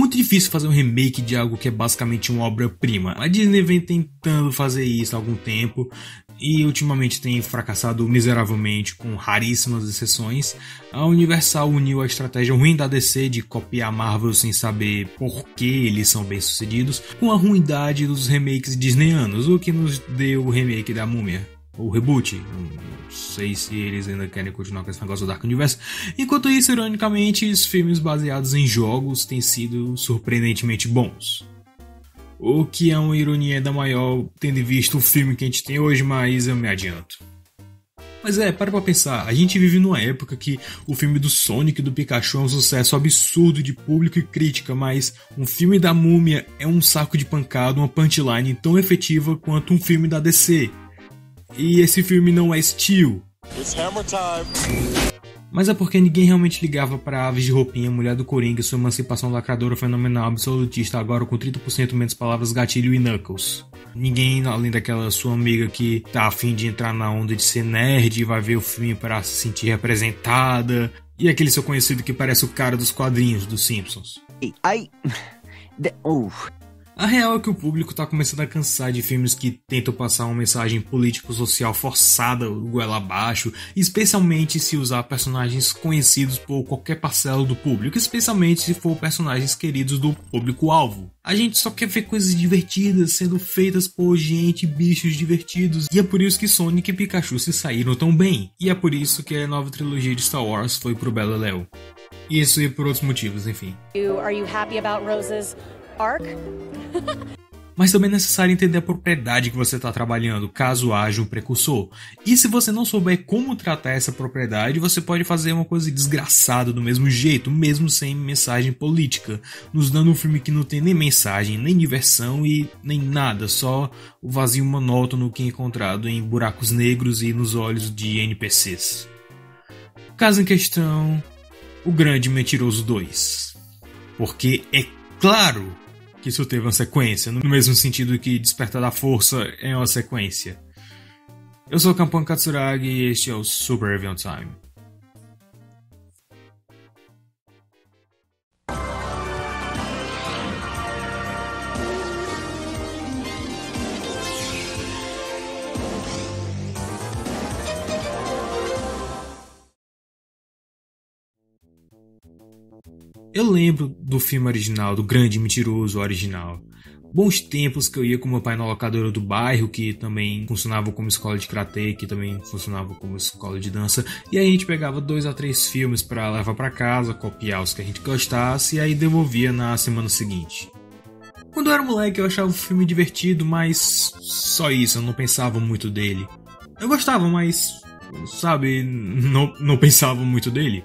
muito difícil fazer um remake de algo que é basicamente uma obra-prima. A Disney vem tentando fazer isso há algum tempo e ultimamente tem fracassado miseravelmente, com raríssimas exceções. A Universal uniu a estratégia ruim da DC de copiar a Marvel sem saber por que eles são bem-sucedidos, com a ruindade dos remakes disneyanos, o que nos deu o remake da Múmia. O reboot, não sei se eles ainda querem continuar com esse negócio do Dark Universe. Enquanto isso, ironicamente, os filmes baseados em jogos têm sido surpreendentemente bons. O que é uma ironia da maior, tendo visto o filme que a gente tem hoje, mas eu me adianto. Mas para pra pensar, a gente vive numa época que o filme do Sonic e do Pikachu é um sucesso absurdo de público e crítica, mas um filme da Múmia é um saco de pancada, uma punchline tão efetiva quanto um filme da DC. E esse filme não é Steel. It's hammer time. Mas é porque ninguém realmente ligava pra Aves de Roupinha, Mulher do Coringa, sua emancipação lacradora fenomenal, absolutista, agora com 30% menos palavras, gatilho e Knuckles. Ninguém, além daquela sua amiga que tá a fim de entrar na onda de ser nerd e vai ver o filme para se sentir representada. E aquele seu conhecido que parece o cara dos quadrinhos dos Simpsons. A real é que o público tá começando a cansar de filmes que tentam passar uma mensagem político-social forçada, goela abaixo, especialmente se usar personagens conhecidos por qualquer parcela do público, especialmente se for personagens queridos do público-alvo. A gente só quer ver coisas divertidas sendo feitas por gente e bichos divertidos, e é por isso que Sonic e Pikachu se saíram tão bem, e é por isso que a nova trilogia de Star Wars foi pro Beleléu. Isso e por outros motivos, enfim. Are you happy about Rose's arc? Mas também é necessário entender a propriedade que você está trabalhando, caso haja um precursor. E se você não souber como tratar essa propriedade, você pode fazer uma coisa desgraçada do mesmo jeito, mesmo sem mensagem política, nos dando um filme que não tem nem mensagem, nem diversão e nem nada, só o vazio monótono que é encontrado em buracos negros e nos olhos de NPCs. Caso em questão, O Grande Mentiroso 2. Porque é claro que isso teve uma sequência, no mesmo sentido que Despertar da Força é uma sequência. Eu sou o Campan Katsuragi e este é o Super Review Time. Eu lembro do filme original, do Grande Mentiroso original. Bons tempos que eu ia com meu pai na locadora do bairro, que também funcionava como escola de karatê, que também funcionava como escola de dança. E aí a gente pegava 2 a 3 filmes pra levar pra casa, copiar os que a gente gostasse e aí devolvia na semana seguinte. Quando eu era moleque eu achava o filme divertido, mas só isso, eu não pensava muito dele. Eu gostava, mas... sabe, não pensava muito dele.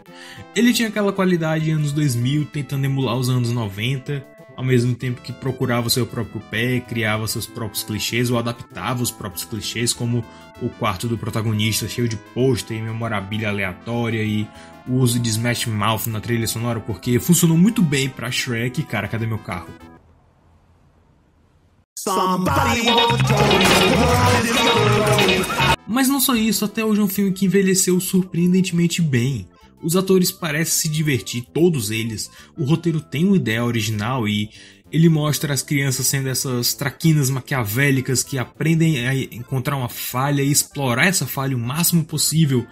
Ele tinha aquela qualidade anos 2000, tentando emular os anos 90, ao mesmo tempo que procurava seu próprio pé, criava seus próprios clichês ou adaptava os próprios clichês, como o quarto do protagonista cheio de pôster e memorabilia aleatória e o uso de Smash Mouth na trilha sonora, porque funcionou muito bem pra Shrek e Cara, Cadê Meu Carro? Mas não só isso, até hoje é um filme que envelheceu surpreendentemente bem. Os atores parecem se divertir, todos eles. O roteiro tem uma ideia original e ele mostra as crianças sendo essas traquinas maquiavélicas que aprendem a encontrar uma falha e explorar essa falha o máximo possível,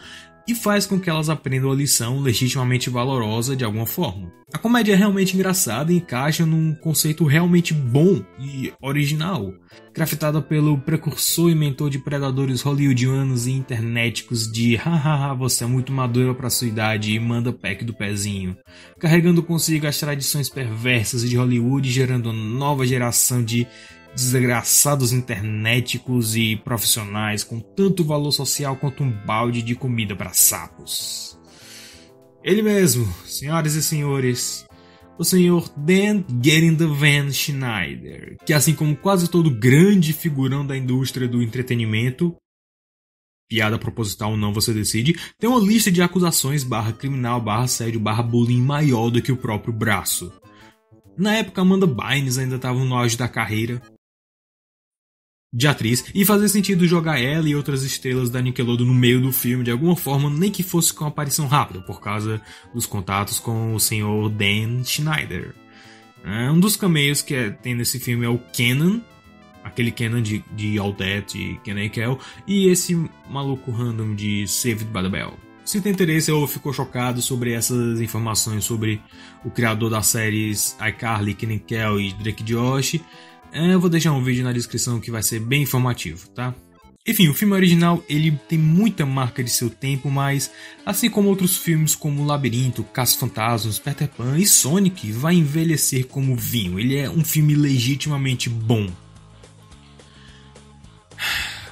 e faz com que elas aprendam a lição legitimamente valorosa de alguma forma. A comédia é realmente engraçada e encaixa num conceito realmente bom e original, grafitada pelo precursor e mentor de predadores hollywoodianos e internéticos de hahaha, você é muito madura pra sua idade e manda pack do pezinho, carregando consigo as tradições perversas de Hollywood e gerando uma nova geração de desgraçados internéticos e profissionais com tanto valor social quanto um balde de comida para sapos. Ele mesmo, senhoras e senhores, o senhor Dan Get in the Van Schneider, que assim como quase todo grande figurão da indústria do entretenimento, piada proposital ou não você decide, tem uma lista de acusações /criminal /assédio /bullying maior do que o próprio braço. Na época Amanda Bynes ainda estava no auge da carreira de atriz, e fazia sentido jogar ela e outras estrelas da Nickelodeon no meio do filme de alguma forma, nem que fosse com aparição rápida, por causa dos contatos com o senhor Dan Schneider. Um dos cameos que tem nesse filme é o Kenan, aquele Kenan de All That e Kenan e Kel, e esse maluco random de Saved by the Bell. Se tem interesse ou ficou chocado sobre essas informações sobre o criador das séries iCarly, Kenan e Kel e Drake e Josh, eu vou deixar um vídeo na descrição que vai ser bem informativo, tá? Enfim, o filme original ele tem muita marca de seu tempo, mas assim como outros filmes como Labirinto, Caça-Fantasmas, Peter Pan e Sonic, vai envelhecer como vinho. Ele é um filme legitimamente bom.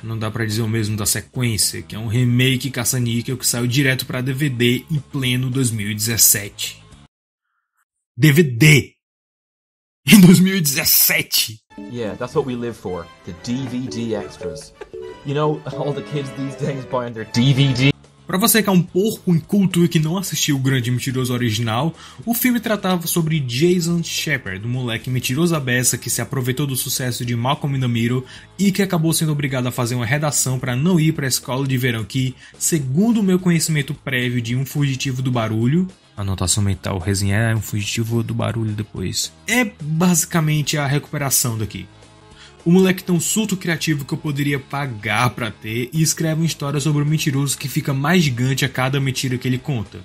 Não dá pra dizer o mesmo da sequência, que é um remake caça-níquel que saiu direto pra DVD em pleno 2017. DVD! Em 2017! Yeah, that's what we live for. The DVD extras. You know, all the kids these days buying their DVD. Pra você que é um porco inculto e que não assistiu o Grande Mentiroso original, o filme tratava sobre Jason Shepard, um moleque mentiroso à beça que se aproveitou do sucesso de Malcolm in the Middle e que acabou sendo obrigado a fazer uma redação para não ir para a escola de verão que, segundo o meu conhecimento prévio de Um Fugitivo do Barulho, anotação mental, resenhar Um Fugitivo do Barulho depois, é basicamente a recuperação daqui. O moleque tem um surto criativo que eu poderia pagar pra ter e escreve uma história sobre um mentiroso que fica mais gigante a cada mentira que ele conta.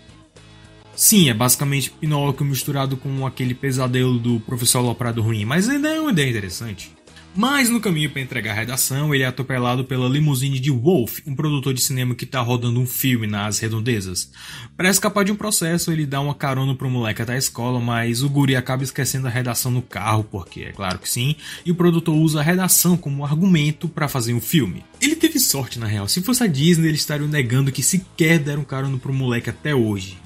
Sim, é basicamente Pinóquio misturado com aquele pesadelo do Professor Aloprado ruim, mas ainda é uma ideia interessante. Mas no caminho para entregar a redação, ele é atropelado pela limusine de Wolf, um produtor de cinema que tá rodando um filme nas redondezas. Para escapar de um processo, ele dá uma carona pro moleque até a escola, mas o guri acaba esquecendo a redação no carro, porque é claro que sim, e o produtor usa a redação como argumento para fazer um filme. Ele teve sorte na real, se fosse a Disney ele estaria negando que sequer deram carona pro moleque até hoje.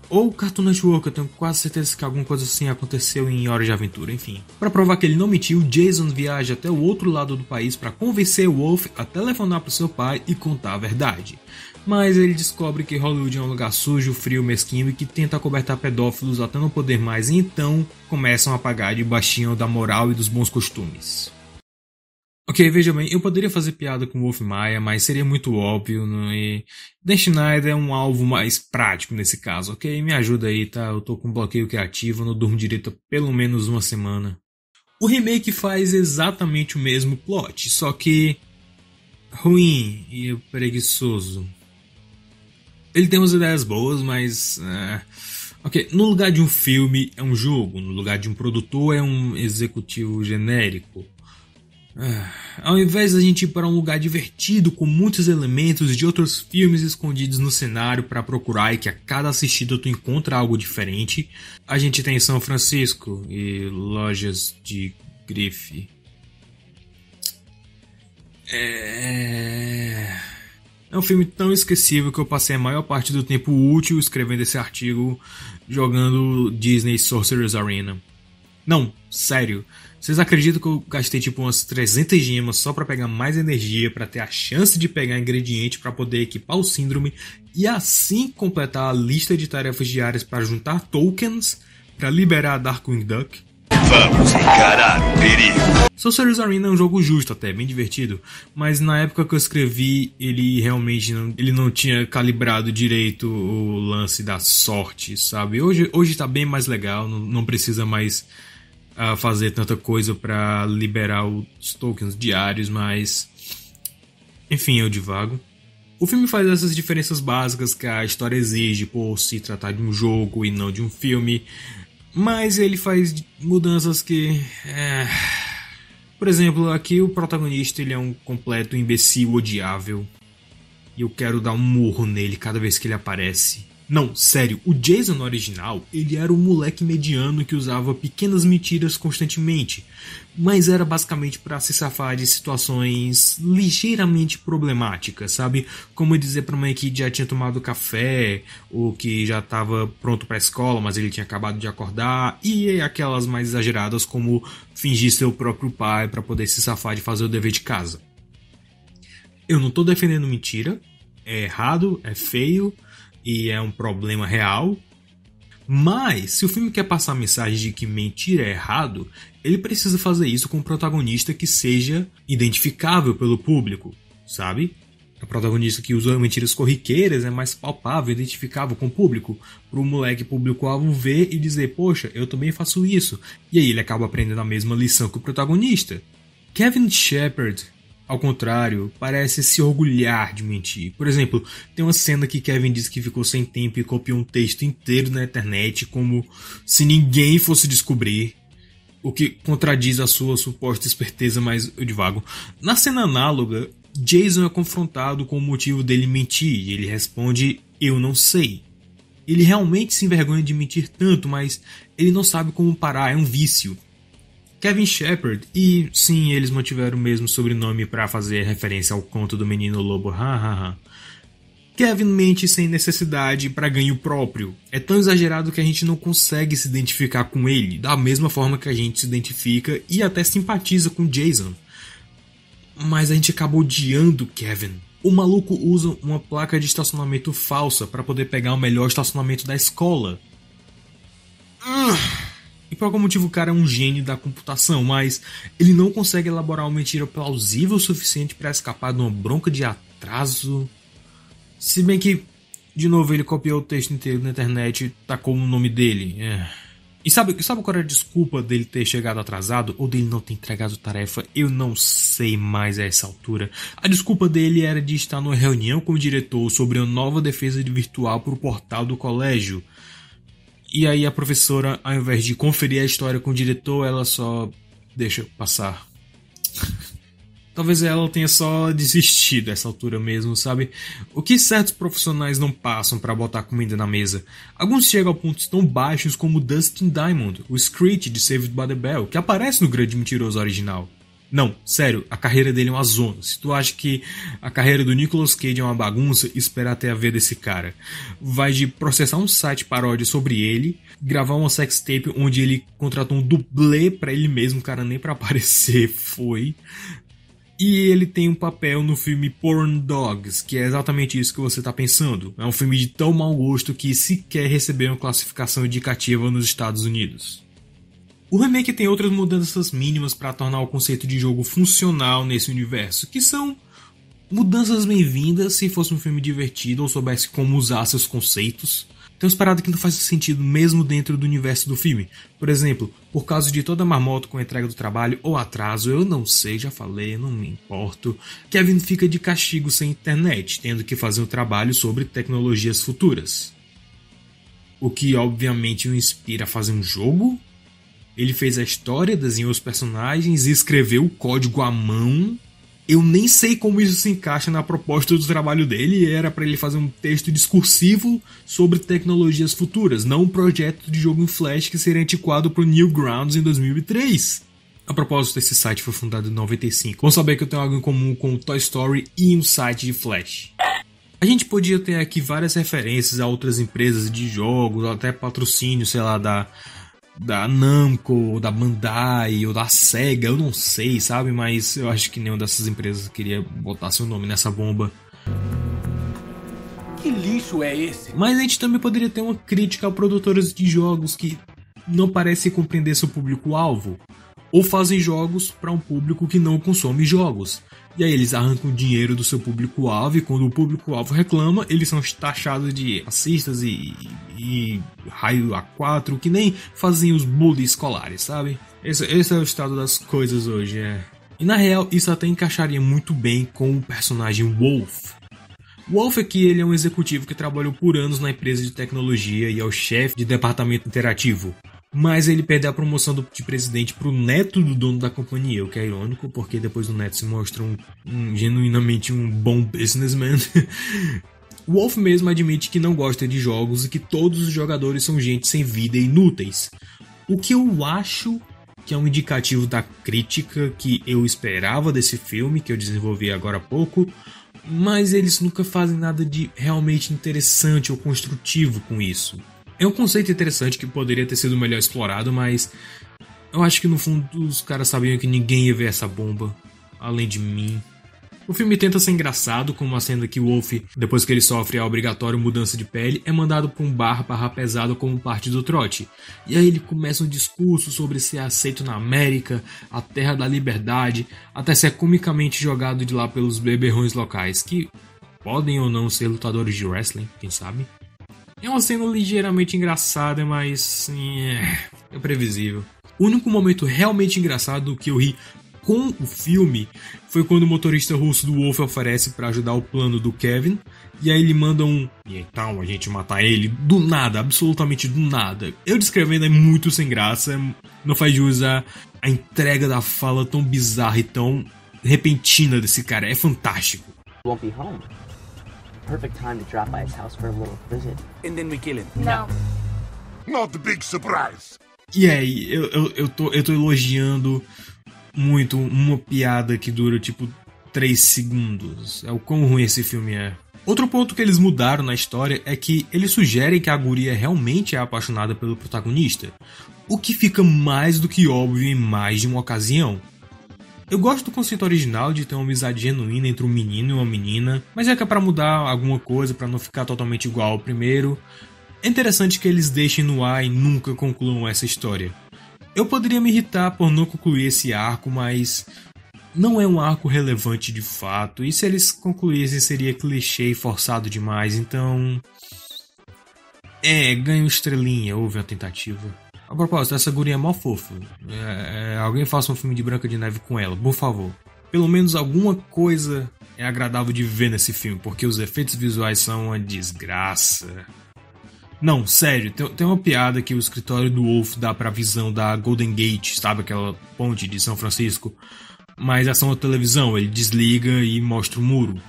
Ou o Cartoon Network, eu tenho quase certeza que alguma coisa assim aconteceu em Hora de Aventura, enfim. Para provar que ele não mentiu, Jason viaja até o outro lado do país para convencer Wolf a telefonar para seu pai e contar a verdade. Mas ele descobre que Hollywood é um lugar sujo, frio, mesquinho e que tenta acobertar pedófilos até não poder mais, e então começam a pagar de baixinho da moral e dos bons costumes. Ok, veja bem, eu poderia fazer piada com Wolf Maia, mas seria muito óbvio, né? E Dan Schneider é um alvo mais prático nesse caso, ok? Me ajuda aí, tá? Eu tô com bloqueio criativo, não durmo direito há pelo menos uma semana. O remake faz exatamente o mesmo plot, só que ruim e preguiçoso. Ele tem umas ideias boas, mas... ok, no lugar de um filme é um jogo, no lugar de um produtor é um executivo genérico. Ao invés da gente ir para um lugar divertido com muitos elementos de outros filmes escondidos no cenário para procurar e que a cada assistida tu encontra algo diferente, a gente tem São Francisco e lojas de grife. É um filme tão esquecível que eu passei a maior parte do tempo útil escrevendo esse artigo jogando Disney Sorcerer's Arena. Não, sério. Vocês acreditam que eu gastei tipo umas 300 gemas só pra pegar mais energia, pra ter a chance de pegar ingrediente pra poder equipar o síndrome e assim completar a lista de tarefas diárias pra juntar tokens pra liberar a Darkwing Duck? Vamos encarar o perigo. Sorcerer's Arena é um jogo justo até, bem divertido, mas na época que eu escrevi ele realmente não tinha calibrado direito o lance da sorte, sabe? Hoje tá bem mais legal, não precisa mais fazer tanta coisa pra liberar os tokens diários, mas enfim, eu divago. O filme faz essas diferenças básicas que a história exige por se tratar de um jogo e não de um filme, mas ele faz mudanças que... Por exemplo, aqui o protagonista ele é um completo imbecil odiável e eu quero dar um murro nele cada vez que ele aparece. Não, sério, o Jason no original, ele era um moleque mediano que usava pequenas mentiras constantemente, mas era basicamente para se safar de situações ligeiramente problemáticas, sabe? Como dizer pra mãe que já tinha tomado café, ou que já estava pronto pra escola, mas ele tinha acabado de acordar, e aquelas mais exageradas como fingir ser o próprio pai para poder se safar de fazer o dever de casa. Eu não tô defendendo mentira, é errado, é feio, e é um problema real, mas se o filme quer passar a mensagem de que mentir é errado, ele precisa fazer isso com um protagonista que seja identificável pelo público, sabe? A protagonista que usa mentiras corriqueiras é mais palpável, identificável com o público, pro moleque público-alvo ver e dizer, poxa, eu também faço isso. E aí ele acaba aprendendo a mesma lição que o protagonista. Kevin Shepard, ao contrário, parece se orgulhar de mentir. Por exemplo, tem uma cena que Kevin diz que ficou sem tempo e copiou um texto inteiro na internet como se ninguém fosse descobrir, o que contradiz a sua suposta esperteza, mas eu divago. Na cena análoga, Jason é confrontado com o motivo dele mentir e ele responde, eu não sei. Ele realmente se envergonha de mentir tanto, mas ele não sabe como parar, é um vício. Kevin Shepard, e sim, eles mantiveram o mesmo sobrenome para fazer referência ao conto do menino lobo, hahaha. Kevin mente sem necessidade para ganho próprio. É tão exagerado que a gente não consegue se identificar com ele, da mesma forma que a gente se identifica e até simpatiza com Jason. Mas a gente acaba odiando Kevin. O maluco usa uma placa de estacionamento falsa para poder pegar o melhor estacionamento da escola. E por algum motivo o cara é um gênio da computação, mas ele não consegue elaborar uma mentira plausível o suficiente para escapar de uma bronca de atraso. Se bem que, de novo, ele copiou o texto inteiro na internet e tacou o nome dele. E sabe qual era a desculpa dele ter chegado atrasado? Ou dele não ter entregado tarefa? Eu não sei mais a essa altura. A desculpa dele era de estar numa reunião com o diretor sobre a nova defesa virtual para o portal do colégio. E aí a professora, ao invés de conferir a história com o diretor, ela só deixa passar. Talvez ela tenha só desistido dessa altura mesmo, sabe? O que certos profissionais não passam para botar comida na mesa. Alguns chegam a pontos tão baixos como Dustin Diamond, o Screech de Saved by the Bell, que aparece no Grande Mentiroso original. Não, sério, a carreira dele é uma zona. Se tu acha que a carreira do Nicolas Cage é uma bagunça, espera até a ver desse cara. Vai de processar um site paródia sobre ele, gravar uma sextape onde ele contratou um dublê pra ele mesmo, cara, nem pra aparecer foi. E ele tem um papel no filme Porn Dogs, que é exatamente isso que você tá pensando. É um filme de tão mau gosto que sequer recebeu uma classificação indicativa nos Estados Unidos. O remake tem outras mudanças mínimas para tornar o conceito de jogo funcional nesse universo, que são mudanças bem-vindas se fosse um filme divertido ou soubesse como usar seus conceitos. Tem umas paradas que não fazem sentido mesmo dentro do universo do filme. Por exemplo, por causa de toda marmota com a entrega do trabalho ou atraso, eu não sei, já falei, não me importo, Kevin fica de castigo sem internet, tendo que fazer um trabalho sobre tecnologias futuras. O que obviamente o inspira a fazer um jogo. Ele fez a história, desenhou os personagens e escreveu o código à mão. Eu nem sei como isso se encaixa na proposta do trabalho dele. Era para ele fazer um texto discursivo sobre tecnologias futuras, não um projeto de jogo em Flash que seria antiquado para o Newgrounds em 2003. A propósito, esse site foi fundado em 95. Vamos saber que eu tenho algo em comum com o Toy Story e um site de Flash. A gente podia ter aqui várias referências a outras empresas de jogos, até patrocínio, sei lá, da Namco, da Bandai ou da Sega, eu não sei, sabe? Mas eu acho que nenhuma dessas empresas queria botar seu nome nessa bomba. Que lixo é esse? Mas a gente também poderia ter uma crítica a produtores de jogos que não parecem compreender seu público-alvo, ou fazem jogos para um público que não consome jogos. E aí eles arrancam dinheiro do seu público-alvo e quando o público-alvo reclama, eles são taxados de racistas e raio A4, que nem fazem os bullies escolares, sabe? Esse é o estado das coisas hoje, E na real, isso até encaixaria muito bem com o personagem Wolf. Wolf aqui ele é um executivo que trabalhou por anos na empresa de tecnologia e é o chefe de departamento interativo. Mas ele perde a promoção de presidente pro neto do dono da companhia, o que é irônico, porque depois do neto se mostra genuinamente um bom businessman. Wolf mesmo admite que não gosta de jogos e que todos os jogadores são gente sem vida e inúteis. O que eu acho que é um indicativo da crítica que eu esperava desse filme, que eu desenvolvi agora há pouco, mas eles nunca fazem nada de realmente interessante ou construtivo com isso. É um conceito interessante que poderia ter sido melhor explorado, mas eu acho que no fundo os caras sabiam que ninguém ia ver essa bomba, além de mim. O filme tenta ser engraçado, com uma cena que o Wolf, depois que ele sofre a obrigatória mudança de pele, é mandado para um bar pesado como parte do trote. E aí ele começa um discurso sobre ser aceito na América, a terra da liberdade, até ser comicamente jogado de lá pelos beberrões locais, que podem ou não ser lutadores de wrestling, quem sabe. É uma cena ligeiramente engraçada, mas é previsível. O único momento realmente engraçado que eu ri com o filme foi quando o motorista russo do Wolf oferece para ajudar o plano do Kevin, e aí ele manda e então a gente matar ele do nada, absolutamente do nada. Eu descrevendo é muito sem graça, não faz jus a entrega da fala tão bizarra e tão repentina desse cara, é fantástico. Won't be home. Perfect time to drop by his house for a little visit. And then we kill him. No. Not the big surprise. E aí, eu tô elogiando muito uma piada que dura tipo 3 segundos. É o quão ruim esse filme é. Outro ponto que eles mudaram na história é que eles sugerem que a guria realmente é apaixonada pelo protagonista, o que fica mais do que óbvio em mais de uma ocasião. Eu gosto do conceito original de ter uma amizade genuína entre um menino e uma menina, mas é que é pra mudar alguma coisa, pra não ficar totalmente igual ao primeiro. É interessante que eles deixem no ar e nunca concluam essa história. Eu poderia me irritar por não concluir esse arco, mas não é um arco relevante de fato, e se eles concluíssem seria clichê e forçado demais, então... ganho estrelinha, houve uma tentativa. A propósito, essa guria é mó fofa. Alguém faça um filme de Branca de Neve com ela, por favor. Pelo menos alguma coisa é agradável de ver nesse filme, porque os efeitos visuais são uma desgraça. Não, sério, tem uma piada que o escritório do Wolf dá pra visão da Golden Gate, sabe aquela ponte de São Francisco? Mas essa é uma televisão, ele desliga e mostra o muro.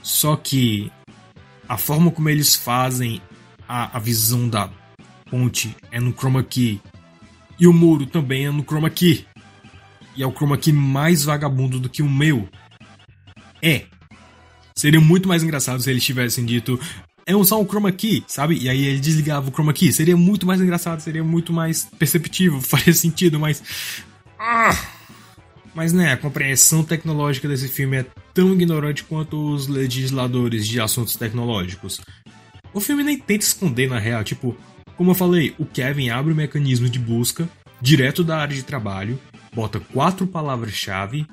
Só que a forma como eles fazem a visão da ponte é no chroma key. E o muro também é no chroma key. E é o chroma key mais vagabundo do que o meu. Seria muito mais engraçado se eles tivessem dito... só um chroma key, sabe? E aí ele desligava o chroma key. Seria muito mais engraçado, seria muito mais perceptível, faria sentido, mas... Mas né, a compreensão tecnológica desse filme é tão ignorante quanto os legisladores de assuntos tecnológicos. O filme nem tenta esconder na real, tipo... Como eu falei, o Kevin abre o mecanismo de busca, direto da área de trabalho, bota 4 palavras-chave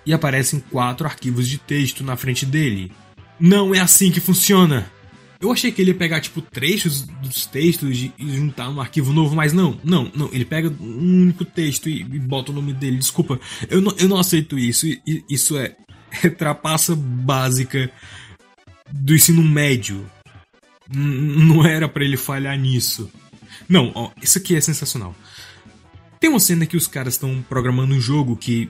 e aparecem 4 arquivos de texto na frente dele. Não é assim que funciona! Eu achei que ele ia pegar, tipo, trechos dos textos e juntar num arquivo novo, mas não. Ele pega um único texto e bota o nome dele. Desculpa, eu não aceito isso. Isso é trapaça básica do ensino médio. Não era pra ele falhar nisso. Não, ó, isso aqui é sensacional. Tem uma cena que os caras estão programando um jogo que,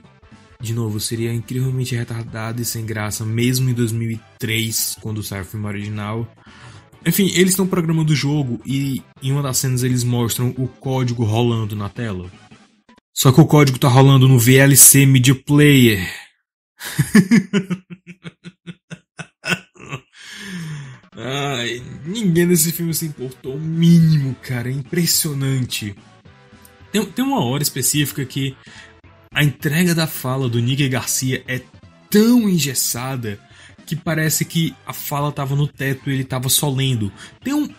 de novo, seria incrivelmente retardado e sem graça, mesmo em 2003, quando saiu o filme original. Enfim, eles estão programando o jogo e em uma das cenas eles mostram o código rolando na tela. Só que o código tá rolando no VLC Media Player. Ai, ninguém nesse filme se importou o mínimo, cara, é impressionante. Tem uma hora específica que a entrega da fala do Nick Garcia é tão engessada que parece que a fala tava no teto e ele tava só lendo.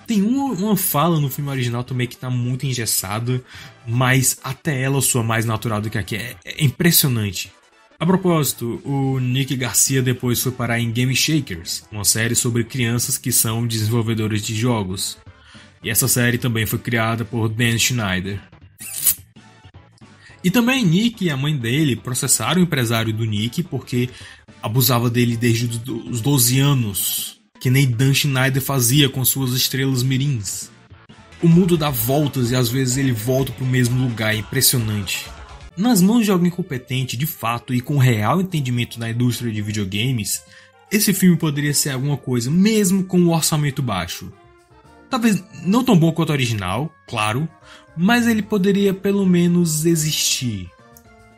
Tem uma fala no filme original também que tá muito engessada, mas até ela soa mais natural do que aqui. É impressionante. A propósito, o Nick Garcia depois foi parar em Game Shakers, uma série sobre crianças que são desenvolvedores de jogos. E essa série também foi criada por Dan Schneider. E também Nick e a mãe dele processaram o empresário do Nick porque abusava dele desde os 12 anos, que nem Dan Schneider fazia com suas estrelas mirins. O mundo dá voltas e às vezes ele volta para o mesmo lugar, é impressionante. Nas mãos de alguém competente de fato e com real entendimento na indústria de videogames, esse filme poderia ser alguma coisa mesmo com um orçamento baixo. Talvez não tão bom quanto o original, claro, mas ele poderia pelo menos existir.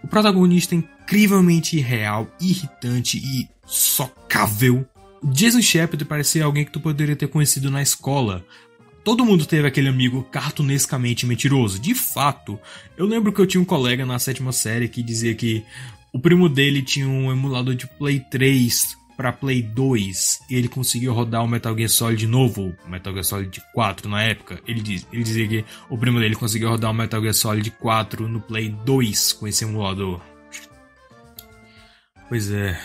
O protagonista é incrivelmente irreal, irritante e socável. O Jason Shepard parecia alguém que tu poderia ter conhecido na escola. Todo mundo teve aquele amigo cartunescamente mentiroso. De fato, eu lembro que eu tinha um colega na 7ª série que dizia que o primo dele tinha um emulador de Play 3 para Play 2 e ele conseguiu rodar o Metal Gear Solid novo, o Metal Gear Solid 4 na época. Ele dizia que o primo dele conseguiu rodar o Metal Gear Solid 4 no Play 2 com esse emulador. Pois é.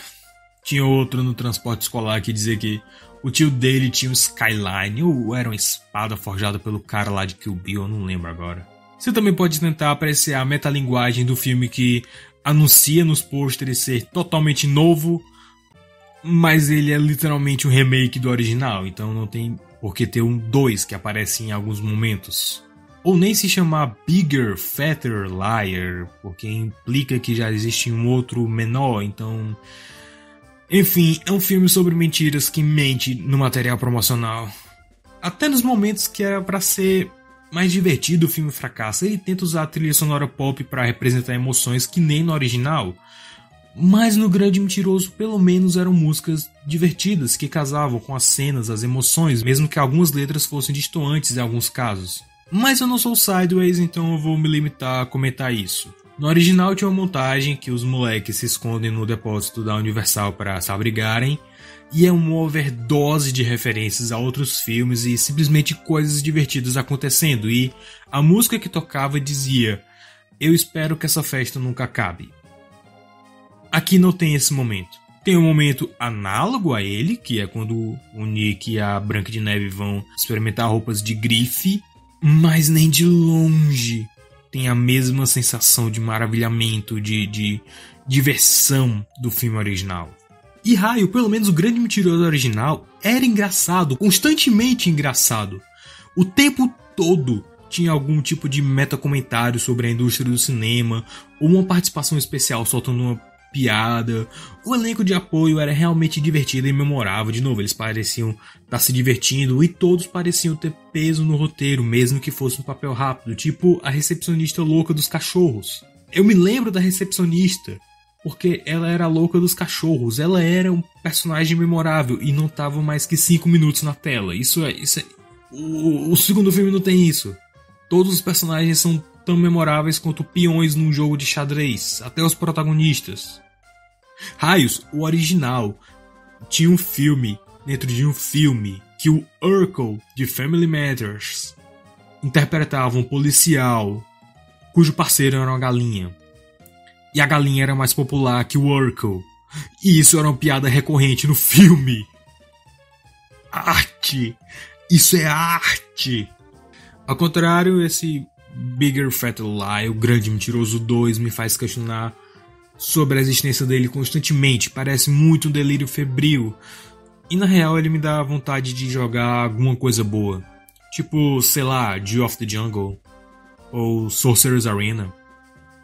Tinha outro no transporte escolar que dizia que O tio dele tinha um Skyline, ou era uma espada forjada pelo cara lá de Kill Bill, eu não lembro agora. Você também pode tentar apreciar a metalinguagem do filme que anuncia nos pôsteres ser totalmente novo, mas ele é literalmente um remake do original, então não tem por que ter um 2 que aparece em alguns momentos. Ou nem se chamar Bigger, Fatter Liar, porque implica que já existe um outro menor, então... Enfim, é um filme sobre mentiras que mente no material promocional. Até nos momentos que era pra ser mais divertido o filme fracassa, ele tenta usar a trilha sonora pop pra representar emoções que nem no original. Mas no Grande Mentiroso pelo menos eram músicas divertidas que casavam com as cenas, as emoções, mesmo que algumas letras fossem distoantes em alguns casos. Mas eu não sou Sideways, então eu vou me limitar a comentar isso. No original tinha uma montagem que os moleques se escondem no depósito da Universal para se abrigarem, e é uma overdose de referências a outros filmes e simplesmente coisas divertidas acontecendo, e a música que tocava dizia: "Eu espero que essa festa nunca acabe". Aqui não tem esse momento. Tem um momento análogo a ele, que é quando o Nick e a Branca de Neve vão experimentar roupas de grife, mas nem de longe tem a mesma sensação de maravilhamento, de diversão do filme original. E raio, pelo menos o Grande Mentiroso original era engraçado, constantemente engraçado. O tempo todo tinha algum tipo de metacomentário sobre a indústria do cinema, ou uma participação especial soltando uma piada. O elenco de apoio era realmente divertido e memorável. De novo, eles pareciam estar se divertindo e todos pareciam ter peso no roteiro, mesmo que fosse um papel rápido, tipo a recepcionista louca dos cachorros. Eu me lembro da recepcionista porque ela era a louca dos cachorros. Ela era um personagem memorável e não tava mais que 5 minutos na tela. Isso é... O segundo filme não tem isso. Todos os personagens são tão memoráveis quanto peões num jogo de xadrez, até os protagonistas. Raios, o original tinha um filme dentro de um filme que o Urkel de Family Matters interpretava um policial cujo parceiro era uma galinha. E a galinha era mais popular que o Urkel. E isso era uma piada recorrente no filme. Arte! Isso é arte! Ao contrário, esse Bigger Fatter Lie, o Grande Mentiroso 2, me faz questionar sobre a existência dele constantemente. Parece muito um delírio febril. E na real ele me dá vontade de jogar alguma coisa boa. Tipo, sei lá, Dew of the Jungle. Ou Sorcerer's Arena.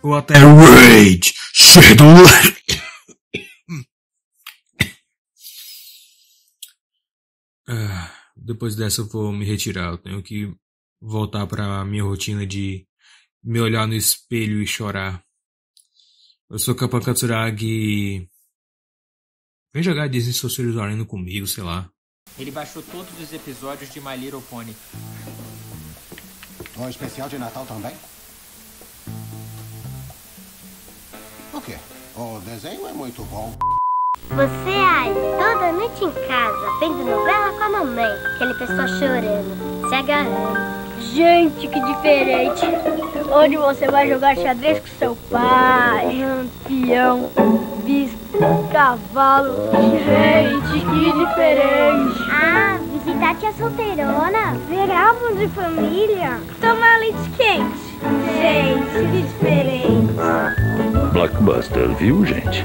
Ou até Rage Shadow. Depois dessa eu vou me retirar. Eu tenho que voltar pra minha rotina de me olhar no espelho e chorar. Eu sou Kappa Katsuragi. Vem jogar Disney Sorcerer's Arena comigo, sei lá. Ele baixou todos os episódios de My Little Pony. O especial de Natal também? O quê? O desenho é muito bom. Você aí, toda noite em casa, vendo novela com a mamãe, aquele pessoal chorando, se agarrando. Gente, que diferente! Onde você vai jogar xadrez com seu pai? Peão, bispo, cavalo. Gente, que diferente! Ah, visitar tia solteirona, ver álbum de família, tomar leite quente. Gente, que diferente! Blockbuster, viu, gente?